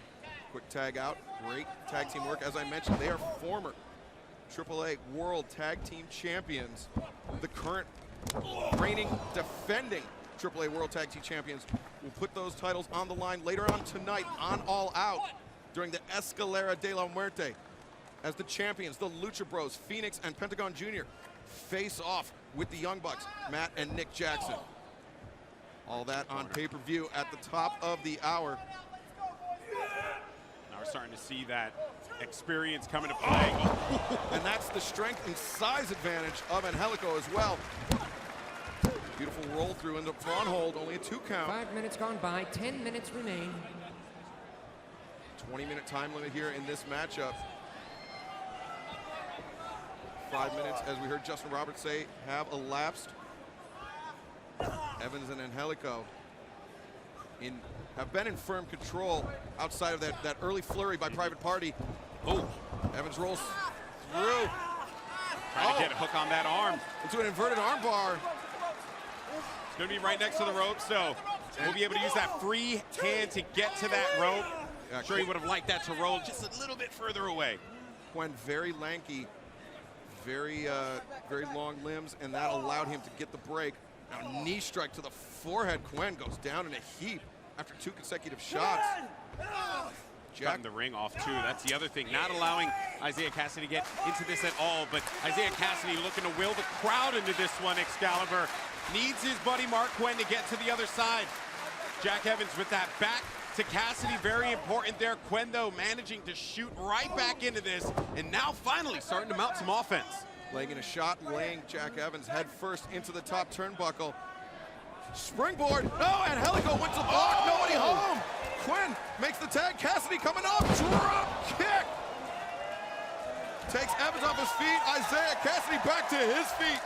quick tag out. Great tag team work. As I mentioned, they are former AAA World Tag Team Champions. The current reigning, defending AAA World Tag Team Champions will put those titles on the line later on tonight on All Out during the Escalera de la Muerte, as the champions, the Lucha Bros, Phoenix and Pentagon Jr., face off with the Young Bucks, Matt and Nick Jackson. All that on pay-per-view at the top of the hour. Now we're starting to see that experience come into play. And that's the strength and size advantage of Angelico as well. Beautiful roll through into front hold, only a 2 count. 5 minutes gone by, 10 minutes remain. 20-minute time limit here in this matchup. 5 minutes, as we heard Justin Roberts say, have elapsed. Evans and Angelico have been in firm control outside of that early flurry by Private Party. Oh, Evans rolls through. Trying to get a hook on that arm. Into an inverted arm bar. It's going to be right next to the rope, so we'll be able to use that free hand to get to that rope. I'm sure he would have liked that to roll just a little bit further away. Quinn, very lanky, very long limbs, and that allowed him to get the break. Now knee strike to the forehead. Quinn goes down in a heap after 2 consecutive shots. Cutting the ring off too. That's the other thing. Not allowing Isaiah Cassidy to get into this at all, but Isaiah Cassidy looking to will the crowd into this one. Excalibur needs his buddy Mark Quinn to get to the other side. Jack Evans with that back to to Cassidy, very important there. Quen, though, managing to shoot right back into this, and now finally starting to mount some offense. Laying in a shot, laying Jack Evans head first into the top turnbuckle. Springboard, no, and Angelico went to block, nobody home. Quen makes the tag, Cassidy coming up, drop kick. Takes Evans off his feet, Isaiah Cassidy back to his feet.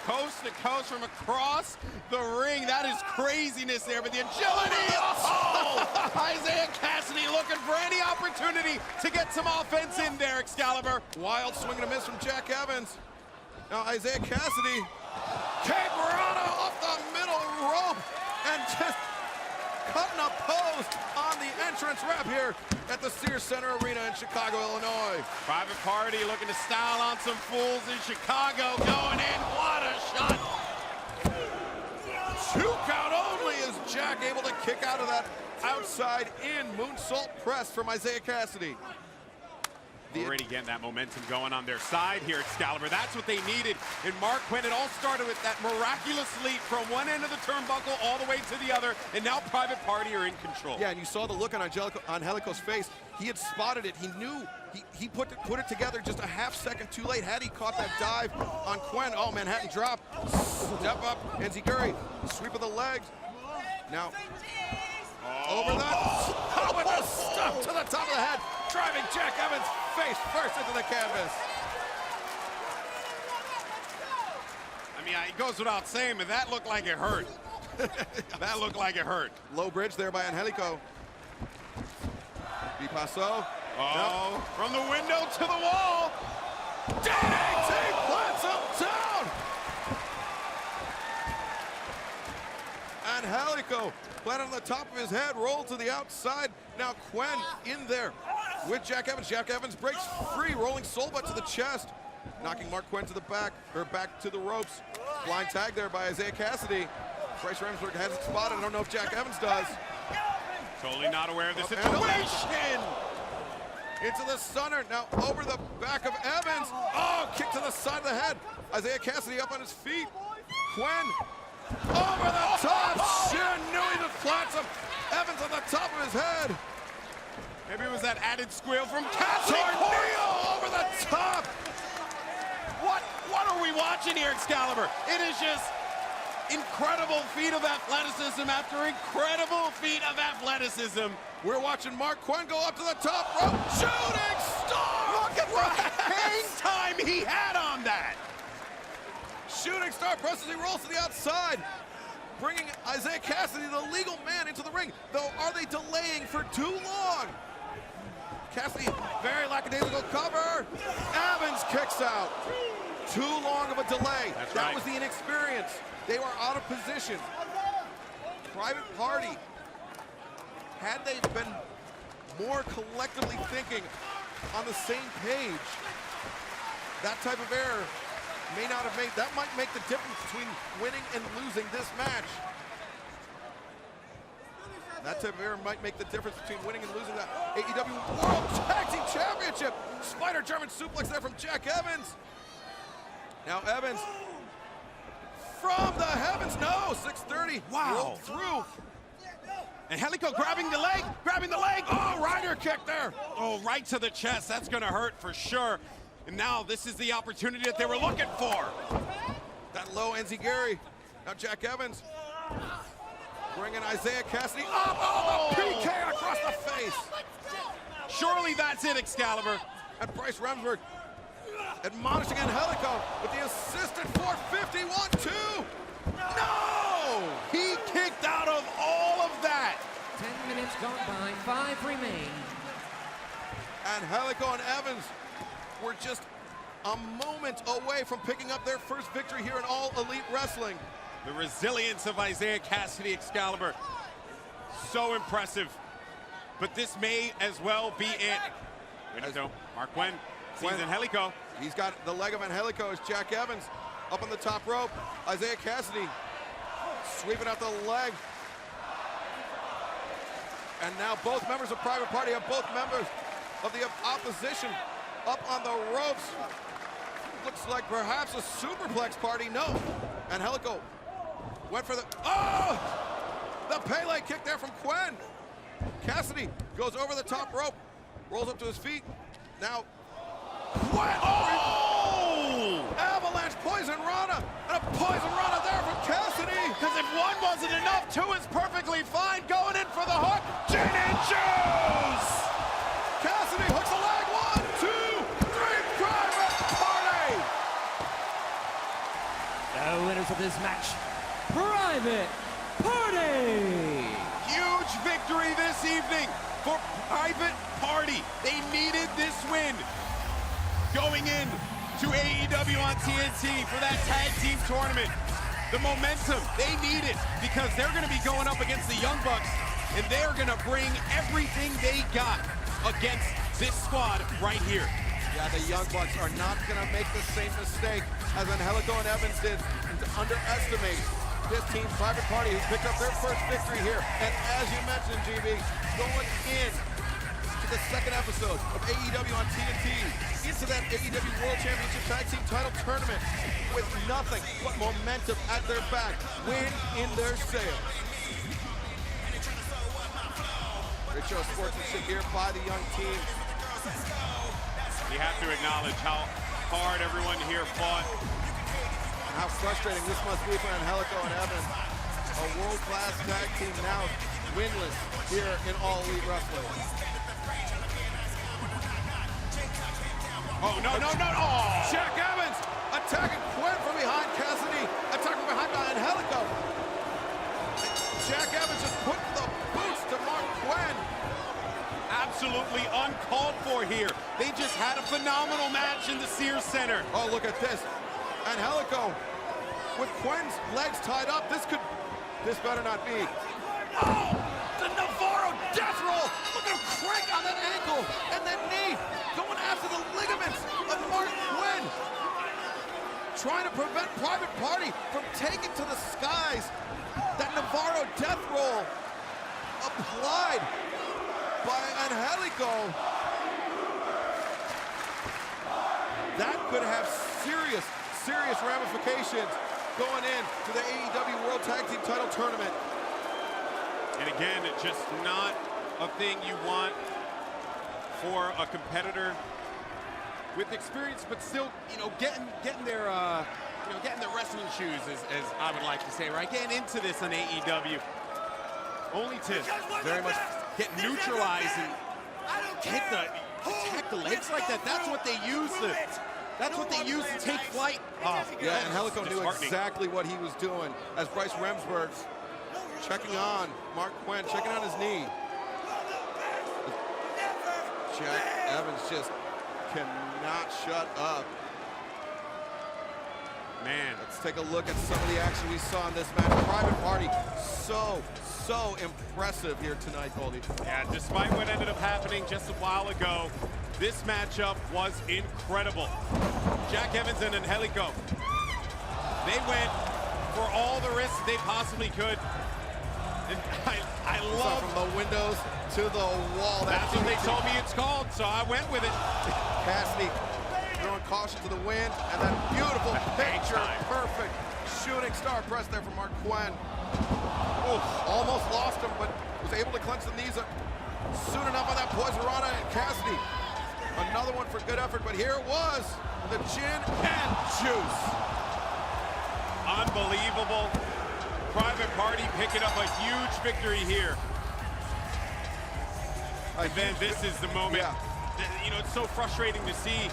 Coast to coast from across the ring. That is craziness there, but the agility. Oh! Isaiah Cassidy looking for any opportunity to get some offense in there, Excalibur. Wild swing and a miss from Jack Evans. Now Isaiah Cassidy, Cabrera off the middle rope and just cutting a post on the entrance ramp here at the Sears Center Arena in Chicago, Illinois. Private Party looking to style on some fools in Chicago, going in, what a shot. 2 count only as Jack able to kick out of that outside in moonsault press from Isaiah Cassidy. Already getting that momentum going on their side here, Excalibur. That's what they needed. And Mark Quinn, it all started with that miraculous leap from one end of the turnbuckle all the way to the other, and now Private Party are in control. Yeah, and you saw the look on Angelico's face. He had spotted it. He knew he put it together just a half second too late. Had he caught that dive on Quen, oh, Manhattan drop. Step up, Enziguri, sweep of the legs. Now, over that, with the stuff to the top of the head, driving Jack Evans face first into the canvas. I mean, it goes without saying, but that looked like it hurt. That looked like it hurt. Low bridge there by Angelico. Bipasso. Oh, no. From the window to the wall. DDT plants him down. Angelico planted on the top of his head, rolled to the outside. Now Quen in there with Jack Evans. Jack Evans breaks free, rolling soul butt to the chest, knocking Mark Quen to the back, or back to the ropes. Blind tag there by Isaiah Cassidy. Bryce Remsburg has it spotted. I don't know if Jack Evans does. Totally not aware of the situation. Into the stunner, now over the back of Evans. Oh, kick to the side of the head. Isaiah Cassidy up on his feet. Quen over the top. Shinui the flats of Evans on the top of his head. Maybe it was that added squeal from Cassidy. Tornado over the top. What are we watching here, Excalibur? It is just incredible feat of athleticism after incredible feat of athleticism. We're watching Mark Quen go up to the top rope. Shooting star! Look at the hang time he had on that. Shooting star presses, he rolls to the outside, bringing Isaiah Cassidy, the legal man, into the ring. Though, are they delaying for too long? Cassidy, very lackadaisical cover. Evans kicks out. Too long of a delay. That was the inexperience. They were out of position. Private Party, had they been more collectively thinking on the same page, that type of error may not have made, that might make the difference between winning and losing this match. That type of error might make the difference between winning and losing that AEW World Tag Team Championship. Spider German suplex there from Jack Evans. Now Evans from the heavens, no, 630. Wow. Rolled through. Angelico grabbing the leg, Oh, rider kick there. Oh, right to the chest. That's gonna hurt for sure. And now this is the opportunity that they were looking for. That low Enziguri. Now Jack Evans bringing Isaiah Cassidy up. Oh, the PK across the face. Surely that's it, Excalibur. And Bryce Remsburg admonishing Angelico with the assisted 450 1-2. No! He kicked out of all of that. 10 minutes gone by, 5 remain. Angelico and Evans were just a moment away from picking up their first victory here in All Elite Wrestling. The resilience of Isaiah Cassidy, Excalibur, so impressive. But this may as well be it. Window, Mark Quen sees Angelico. He's got the leg of Angelico as Jack Evans up on the top rope. Isaiah Cassidy sweeping out the leg. And now both members of Private Party have both members of the opposition up on the ropes. Looks like perhaps a superplex party. No. Angelico went for the, oh! The Pele kick there from Quen. Cassidy goes over the top rope, rolls up to his feet. Now, Quen. Oh! Avalanche Poison Rana, and a Poison Rana there from Cassidy. Because if one wasn't enough, two is perfectly fine. Going in for the hook. Gin and juice! Cassidy hooks the leg. 1, 2, 3, Private Party. The winners of this match, Private Party. Huge victory this evening for Private Party. They needed this win. Going in to AEW on TNT for that tag team tournament. The momentum they needed because they're going to be going up against the Young Bucks and they're going to bring everything they got against this squad right here. Yeah, the Young Bucks are not going to make the same mistake as Angelico and Evans did to underestimate this team, Private Party, who picked up their first victory here. And as you mentioned, GB, going in to the second episode of AEW on TNT, into that AEW World Championship Tag Team title tournament with nothing but momentum at their back, win in their sails. Great show of sportsmanship here by the young team. You have to acknowledge how hard everyone here fought. And how frustrating this must be for Angelico and Evans. A world-class tag team now winless here in All Elite Wrestling. Oh, no, no, no, oh! Jack Evans attacking Quen from behind. Cassidy attacking from behind by Angelico. Jack Evans just putting the boots to Mark Quen. Absolutely uncalled for here. They just had a phenomenal match in the Sears Center. Oh, look at this. Angelico with Quen's legs tied up. This better not be. Oh, the Navarro death roll. Look at him crank on that ankle and that knee. Going after the ligaments of Mark Quen. Trying to prevent Private Party from taking to the skies. That Navarro death roll applied by Angelico. That could have serious ramifications going into the AEW World Tag Team title tournament. And again, it's just not a thing you want for a competitor with experience, but still, you know, getting their wrestling shoes, as I would like to say, right? Getting into this on AEW, only to very much get neutralized and attack the legs like that. That's what they use to take flight. Oh, yeah, Angelico knew exactly what he was doing as Bryce Remsburg checking on Mark Quen, checking on his knee. Jack Evans just cannot shut up. Man, let's take a look at some of the action we saw in this match. Private Party, so impressive here tonight, Goldie. Yeah, despite what ended up happening just a while ago, this matchup was incredible. Jack Evans and Angelico, they went for all the risks they possibly could. And I love from the windows to the wall. That's what they told me it's called, so I went with it. Cassidy throwing caution to the wind, and that beautiful picture perfect shooting star press there from Mark Quen. Almost lost him, but was able to clench the knees up soon enough on that Poison Rana and Cassidy. Another one for good effort, but here it was, the gin and juice. Unbelievable. Private Party picking up a huge victory here. And then this is the moment. You know, it's so frustrating to see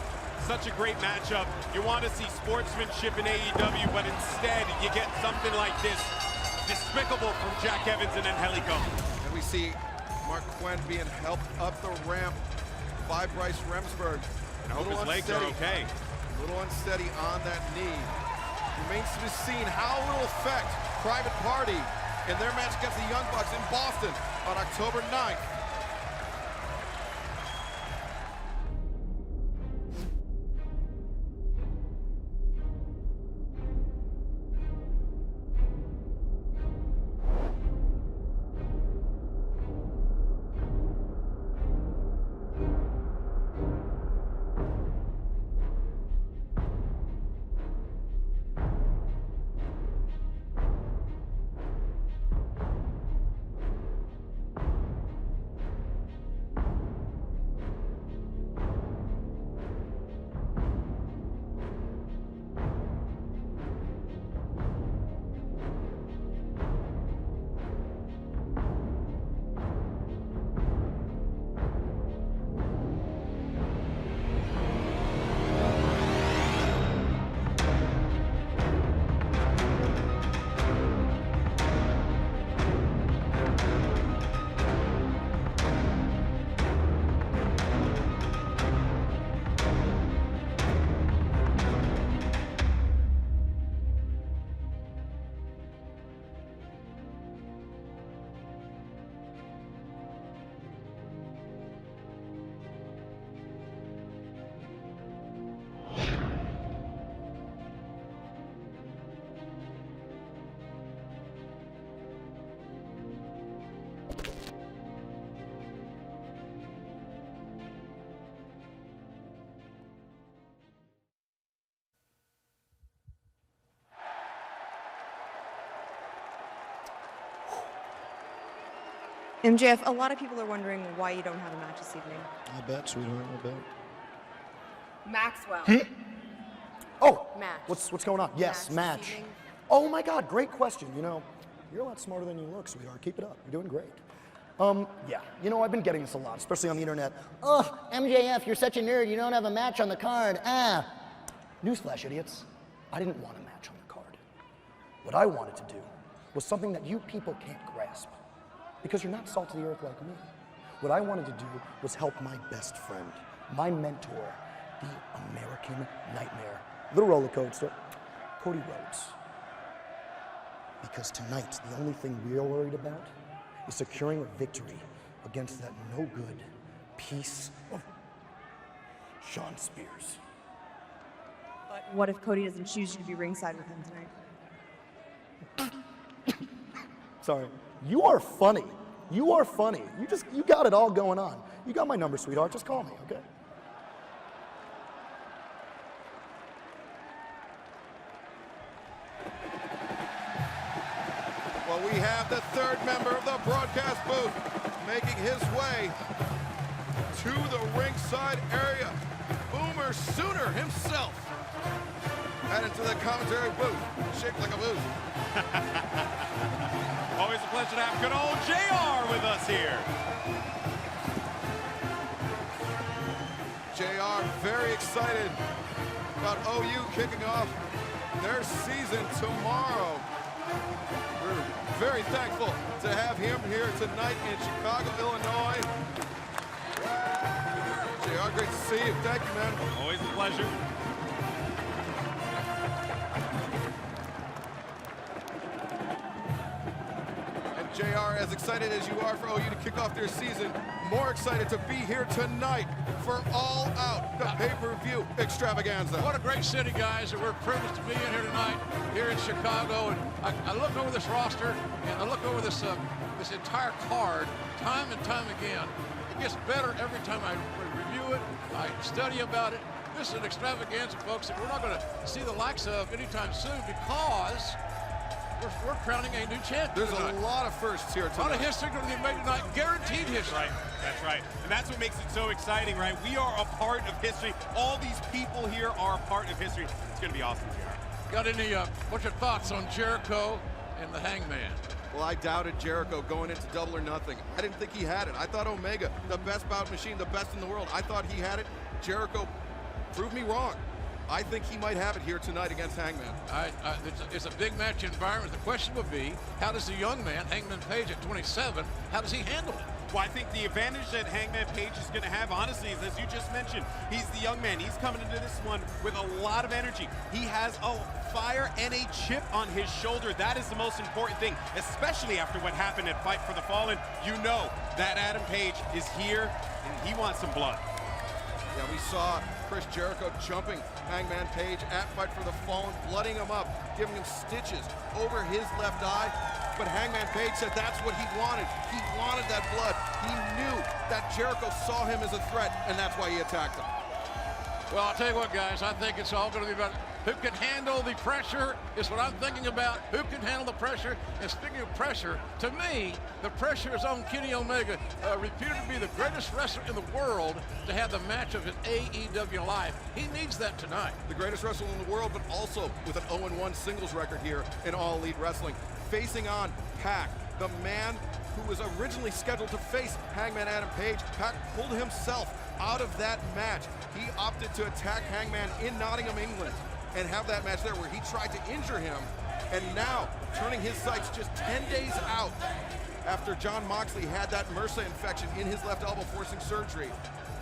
such a great matchup. You want to see sportsmanship in AEW, but instead you get something like this. Despicable from Jack Evans and Angelico. And we see Mark Quen being helped up the ramp by Bryce Remsburg. I hope his legs are okay. A little unsteady on that knee. Remains to be seen how it will affect Private Party in their match against the Young Bucks in Boston on October 9th. MJF, a lot of people are wondering why you don't have a match this evening. I bet, sweetheart, I bet. Maxwell. Oh, Match. what's going on? Yes, Match match. this evening. Oh my God, great question. You know, you're a lot smarter than you look, sweetheart. Keep it up. You're doing great. Yeah, you know, I've been getting this a lot, especially on the internet. Oh, MJF, you're such a nerd. You don't have a match on the card. Newsflash, idiots. I didn't want a match on the card. What I wanted to do was something that you people can't grasp, because you're not salt of the earth like me. What I wanted to do was help my best friend, my mentor, the American Nightmare, the roller coaster, Cody Rhodes. Because tonight, the only thing we're worried about is securing a victory against that no-good piece of Sean Spears. But what if Cody doesn't choose you to be ringside with him tonight? Sorry. You are funny. You are funny. You got it all going on. You got my number, sweetheart. Just call me, okay? Well, we have the third member of the broadcast booth making his way to the ringside area. Boomer Sooner himself headed to the commentary booth, shaped like a booth. Always a pleasure to have good old JR with us here. JR very excited about OU kicking off their season tomorrow. We're very thankful to have him here tonight in Chicago, Illinois. JR, great to see you. Thank you, man. Always a pleasure. And JR, as excited as you are for OU to kick off their season, more excited to be here tonight for All Out, the pay-per-view extravaganza. What a great city, guys, and we're privileged to be in here tonight, here in Chicago. And I look over this roster, and I look over this this entire card, time and time again. It gets better every time I review it, I study about it. This is an extravaganza, folks, that we're not going to see the likes of anytime soon, because we're crowning a new champion. There's tonight. a lot of firsts here tonight. A lot of history going to be made tonight, guaranteed history. Right, that's right. And that's what makes it so exciting, right? We are a part of history. All these people here are a part of history. It's going to be awesome, JR. Got any, what's your thoughts on Jericho and the Hangman? Well, I doubted Jericho going into Double or Nothing. I didn't think he had it. I thought Omega, the best bout machine, the best in the world, I thought he had it. Jericho proved me wrong. I think he might have it here tonight against Hangman. It's a big match environment. The question would be, how does the young man, Hangman Page at 27, how does he handle it? Well, I think the advantage that Hangman Page is going to have, honestly, is, as you just mentioned, he's the young man. He's coming into this one with a lot of energy. He has a fire and a chip on his shoulder. That is the most important thing, especially after what happened at Fight for the Fallen. You know that Adam Page is here, and he wants some blood. Yeah, we saw Chris Jericho jumping Hangman Page at Fight for the Fallen, blooding him up, giving him stitches over his left eye. But Hangman Page said that's what he wanted. He wanted that blood. He knew that Jericho saw him as a threat, and that's why he attacked him. Well, I'll tell you what, guys, I think it's all going to be about who can handle the pressure is what I'm thinking about. Who can handle the pressure? And speaking of pressure, to me, the pressure is on Kenny Omega, reputed to be the greatest wrestler in the world, to have the match of his AEW life. He needs that tonight. The greatest wrestler in the world, but also with an 0-1 singles record here in All Elite Wrestling. Facing on Pac, the man who was originally scheduled to face Hangman Adam Page. Pac pulled himself out of that match. He opted to attack Hangman in Nottingham, England, and have that match there where he tried to injure him. And now, turning his sights just 10 days out after Jon Moxley had that MRSA infection in his left elbow, forcing surgery.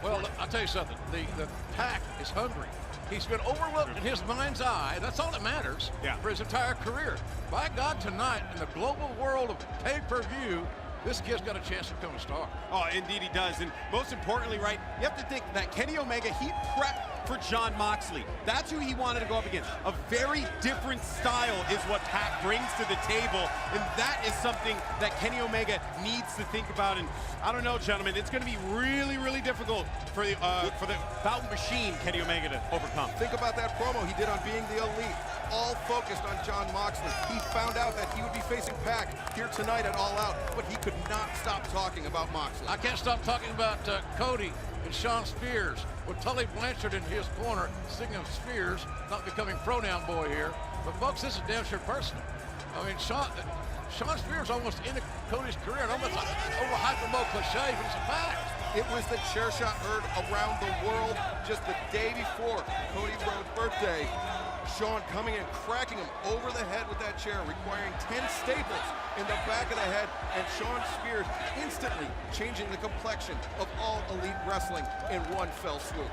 Well, I'll tell you something. The Pac is hungry. He's been overlooked in his mind's eye. That's all that matters for his entire career. By God, tonight, in the global world of pay-per-view, this kid's got a chance to become a star. Oh, indeed he does. And most importantly, right, you have to think that Kenny Omega, he prepped for Jon Moxley. That's who he wanted to go up against. A very different style is what Pac brings to the table, and that is something that Kenny Omega needs to think about. And I don't know, gentlemen, it's going to be really, really difficult for the bout machine, Kenny Omega, to overcome. Think about that promo he did on Being the Elite, all focused on Jon Moxley. He found out that he would be facing Pac here tonight at All Out, but he could not stop talking about Moxley. I can't stop talking about Cody and Sean Spears with Tully Blanchard in his corner. Speaking of Spears, not becoming pronoun boy here, but folks, this is damn sure personal. I mean, Sean Spears almost ended Cody's career, and almost over hyperbole cliche, but it's a fact. It was the chair shot heard around the world just the day before Cody Rhodes' birthday. Sean coming and cracking him over the head with that chair, requiring 10 staples in the back of the head, and Sean Spears instantly changing the complexion of all elite wrestling in one fell swoop.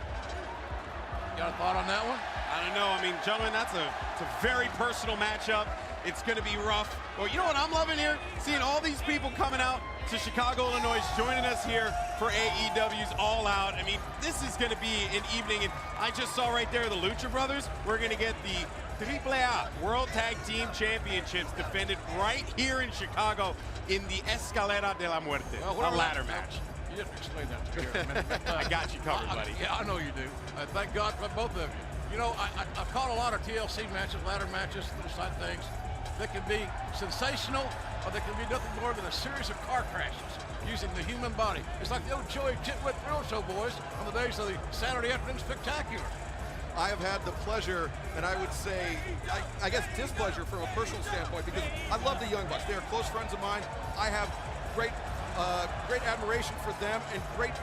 Got a thought on that one? I don't know. I mean, gentlemen, it's a very personal matchup. It's going to be rough. Well, you know what I'm loving here? Seeing all these people coming out to Chicago, Illinois, joining us here for AEW's All Out. I mean, this is going to be an evening, and I just saw right there the Lucha Brothers. We're going to get the AAA World Tag Team Championships defended right here in Chicago in the Escalera de la Muerte, a ladder match. You didn't explain that to me here a minute. I got you covered, buddy. Yeah, I know you do. Thank God for both of you. You know, I've caught a lot of TLC matches, ladder matches, those type things. They can be sensational, or they can be nothing more than a series of car crashes using the human body. It's like the old Joey Chitwood Thrill Show boys on the days of the Saturday Afternoon Spectacular. I have had the pleasure, and I would say, I guess displeasure from a personal standpoint, because I love the Young Bucks. They are close friends of mine. I have great admiration for them and great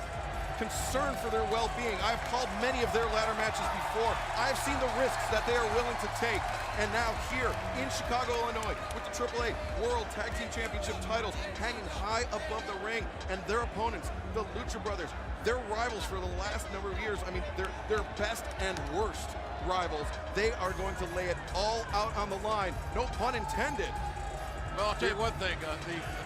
concern for their well-being. I've called many of their ladder matches before. I've seen the risks that they are willing to take. And now here in Chicago, Illinois, with the AAA World Tag Team Championship titles hanging high above the ring, and their opponents, the Lucha Brothers, their rivals for the last number of years. I mean, their best and worst rivals. They are going to lay it all out on the line. No pun intended. Well, I'll tell you one thing.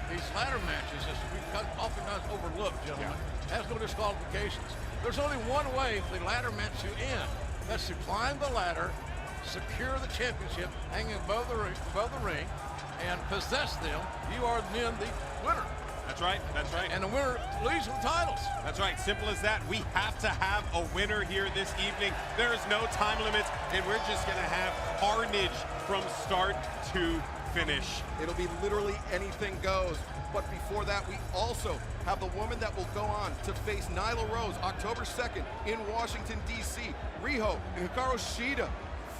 These ladder matches, as we've oftentimes overlooked, gentlemen, has no disqualifications. There's only one way for the ladder match to end. That's to climb the ladder, secure the championship hanging above the ring, and possess them. You are then the winner. That's right. That's right. And the winner leaves with titles. That's right. Simple as that. We have to have a winner here this evening. There is no time limits, and we're just going to have carnage from start to finish. It'll be literally anything goes. But before that, we also have the woman that will go on to face Nyla Rose October 2nd in Washington, D.C. Riho and Hikaru Shida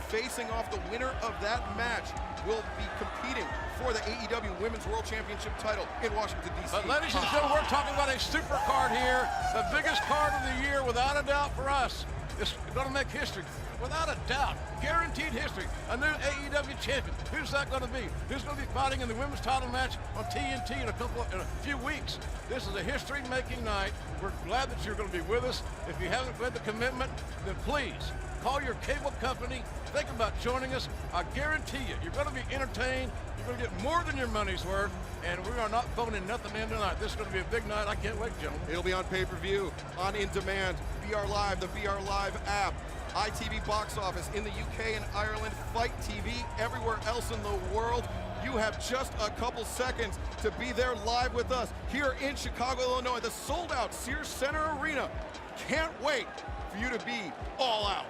facing off the winner of that match will be competing for the AEW Women's World Championship title in Washington, D.C. But ladies and gentlemen, we're talking about a super card here, the biggest card of the year, without a doubt for us. It's going to make history, without a doubt, guaranteed history. A new AEW champion. Who's that going to be? Who's going to be fighting in the women's title match on TNT in a few weeks? This is a history-making night. We're glad that you're going to be with us. If you haven't made the commitment, then please call your cable company. Think about joining us. I guarantee you, you're going to be entertained. You're going to get more than your money's worth, and we are not phoning nothing in tonight. This is going to be a big night. I can't wait, gentlemen. It'll be on pay-per-view, on in-demand, VR Live, the VR Live app, ITV box office in the UK and Ireland, Fight TV, everywhere else in the world. You have just a couple seconds to be there live with us here in Chicago, Illinois, the sold-out Sears Center Arena. Can't wait for you to be all out.